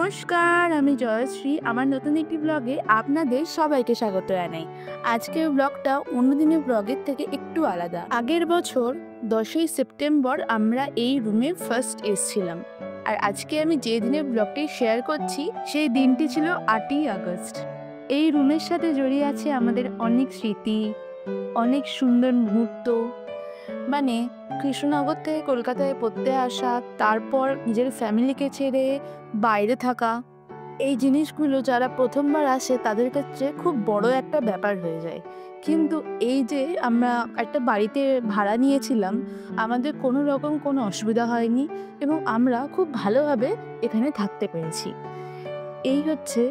নমস্কার, আমি জয়শ্রী। আমার নতুন একটি ব্লগে আপনাদের সবাইকে স্বাগত জানাই। আজকের ব্লগটা অন্য দিনের ব্লগের থেকে একটু আলাদা। আগের বছর 10ই সেপ্টেম্বর আমরা এই রুমে ফার্স্ট এসেছিলাম। আর আজকে আমি যে দিনের ব্লগটি শেয়ার করছি সেই দিনটি ছিল 8ই আগস্ট। এই রুমের সাথে জড়িয়ে আছে আমাদের অনেক স্মৃতি, অনেক সুন্দর মুহূর্ত। মানে কৃষ্ণনগর থেকে কলকাতায় পড়তে আসা, তারপর নিজের ফ্যামিলিকে ছেড়ে বাইরে থাকা, এই জিনিসগুলো যারা প্রথমবার আসে তাদের কাছে খুব বড় একটা ব্যাপার হয়ে যায়। কিন্তু এই যে আমরা একটা বাড়িতে ভাড়া নিয়েছিলাম, আমাদের কোনো রকম কোনো অসুবিধা হয়নি এবং আমরা খুব ভালোভাবে এখানে থাকতে পেরেছি। এই হচ্ছে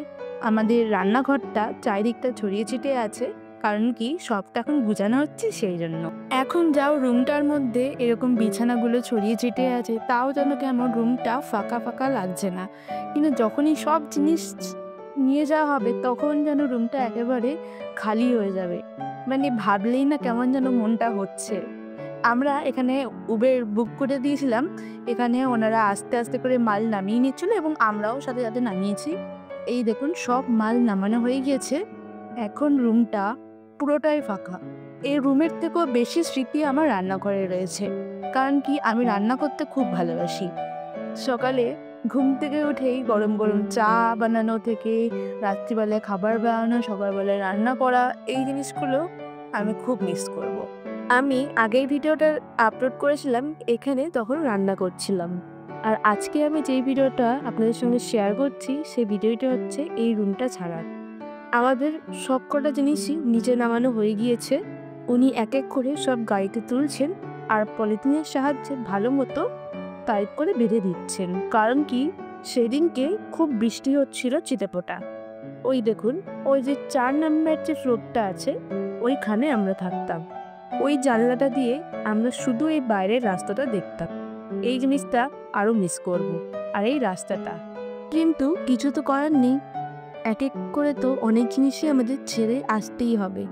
আমাদের রান্নাঘরটা, চারিদিকটা ছড়িয়ে ছিটিয়ে আছে, কারণ কি সবটা এখন গুছানো হচ্ছে সেই জন্য। এখন যাও রুমটার মধ্যে এরকম বিছানাগুলো ছড়িয়ে ছিটিয়ে আছে, তাও যেন কেমন রুমটা ফাঁকা ফাঁকা লাগছে না। কিন্তু যখনই সব জিনিস নিয়ে যাওয়া হবে তখন যেন রুমটা একেবারে খালি হয়ে যাবে। মানে ভাবলেই না কেমন যেন মনটা হচ্ছে। আমরা এখানে উবের বুক করে দিয়েছিলাম, এখানে ওনারা আস্তে আস্তে করে মাল নামিয়ে নিচ্ছিল এবং আমরাও সাথে সাথে নামিয়েছি। এই দেখুন সব মাল নামানো হয়ে গিয়েছে। এখন রুমটা পুরোটাই ফাঁকা। এই রুমের থেকেও বেশি স্মৃতি আমার রান্নাঘরে রয়েছে, কারণ কি আমি রান্না করতে খুব ভালোবাসি। সকালে ঘুম থেকে উঠেই গরম গরম চা বানানো থেকে রাত্রিবেলায় খাবার বানানো, সকালবেলায় রান্না করা, এই জিনিসগুলো আমি খুব মিস করব। আমি আগের ভিডিওটা আপলোড করেছিলাম এখানে, তখন রান্না করছিলাম। আর আজকে আমি যেই ভিডিওটা আপনাদের সঙ্গে শেয়ার করছি সেই ভিডিওটা হচ্ছে এই রুমটা ছাড়ার। আমাদের সব কটা জিনিসই নিচে নামানো হয়ে গিয়েছে। উনি এক এক করে সব গাড়িতে তুলছেন আর পলিথিনের সাহায্যে ভালো মতো টাইট করে বেঁধে দিচ্ছেন, কারণ কি সেদিনকে খুব বৃষ্টি হচ্ছিল চিতেপোটা। ওই দেখুন, ওই যে 4 নম্বর যে ফ্লোরটা আছে ওইখানে আমরা থাকতাম। ওই জানলাটা দিয়ে আমরা শুধু এই বাইরের রাস্তাটা দেখতাম। এই জিনিসটা আরো মিস করব। আর এই রাস্তাটা, কিন্তু কিছু তো করার নেই, এক এক করে তো অনেক জিনিসই আমাদের ছেড়ে আসতেই হবে।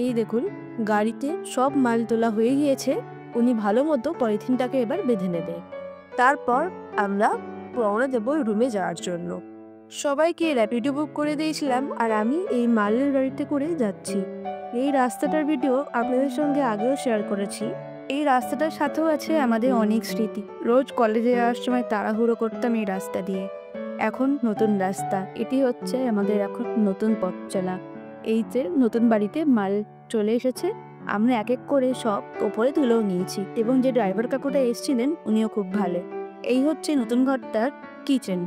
এই দেখুন গাড়িতে সব মাল তোলা হয়ে গিয়েছে, উনি ভালো মতো পলিথিনটাকে এবার বেঁধে নেবে। তারপর আমরা রওনা দেব রুমে যাওয়ার জন্য। সবাইকে র্যাপিডো বুক করে দিয়েছিলাম আর আমি এই মালের গাড়িতে করে যাচ্ছি। এই রাস্তাটার ভিডিও আপনাদের সঙ্গে আগেও শেয়ার করেছি। এই রাস্তাটার সাথেও আছে আমাদের অনেক স্মৃতি। রোজ কলেজে যাওয়ার সময় তাড়াহুড়ো করতাম এই রাস্তা দিয়ে। এখন নতুন রাস্তা, এটি হচ্ছে আমাদের এখন নতুন পথ চলা। এই যে নতুন বাড়িতে মাল চলে এসেছে, আমরা এক এক করে সব ওপরে তুলেও নিয়েছি এবং যে ড্রাইভার কাকুটা এসেছিলেন উনিও খুব ভালো। এই হচ্ছে নতুন ঘরটার কিচেন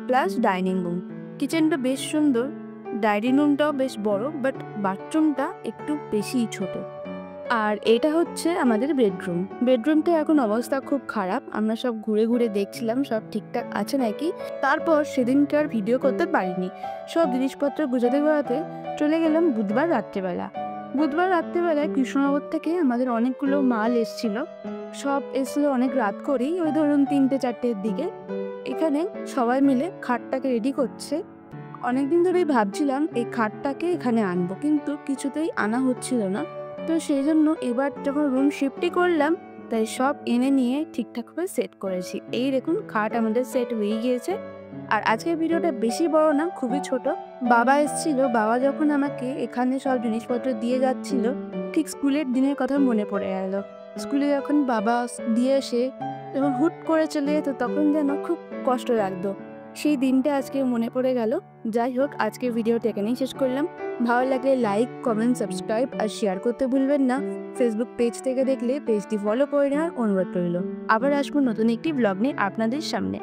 প্লাস ডাইনিং রুম। কিচেনটা বেশ সুন্দর, ডাইনিং রুমটাও বেশ বড়, বাট বাথরুমটা একটু বেশিই ছোট। আর এটা হচ্ছে আমাদের বেডরুম। বেডরুমটা এখন অবস্থা খুব খারাপ, আমরা সব ঘুরে ঘুরে দেখছিলাম সব ঠিকঠাক আছে নাকি। তারপর সেদিনকার ভিডিও করতে পারিনি, সব জিনিসপত্র গুছাতে গুছাতে চলে গেলাম বুধবার রাত্রেবেলা। বুধবার রাত্রেবেলায় কৃষ্ণনগর থেকে আমাদের অনেকগুলো মাল এসছিল, সব এসলো অনেক রাত করেই, ওই ধরুন 3টে-4টের দিকে। এখানে সবাই মিলে খাটটাকে রেডি করছে। অনেকদিন ধরেই ভাবছিলাম এই খাটটাকে এখানে আনবো, কিন্তু কিছুতেই আনা হচ্ছিল না। তো সেই জন্য এবার যখন রুম শিফটই করলাম, তাই সব এনে নিয়ে ঠিকঠাকভাবে সেট করেছি। এই দেখুন খাট আমাদের সেট হয়ে গিয়েছে। আর আজকের ভিডিওটা বেশি বড় না, খুবই ছোট। বাবা এসেছিল, বাবা যখন আমাকে এখানে সব জিনিসপত্র দিয়ে যাচ্ছিল, ঠিক স্কুলের দিনের কথা মনে পড়ে গেল। স্কুলে যখন বাবা দিয়ে এসে যখন হুট করে চলে যেত তখন যেন খুব কষ্ট লাগতো। সেই দিনটা আজকে মনে পড়ে গেল। যাই হোক, আজকের ভিডিওটা এখানেই শেষ করলাম। ভালো লাগলে লাইক, কমেন্ট, সাবস্ক্রাইব আর শেয়ার করতে ভুলবেন না। ফেসবুক পেজ থেকে দেখলে পেজটি ফলো করে নেওয়ার অনুরোধ রইল। আবার আসবো নতুন একটি ব্লগ নিয়ে আপনাদের সামনে।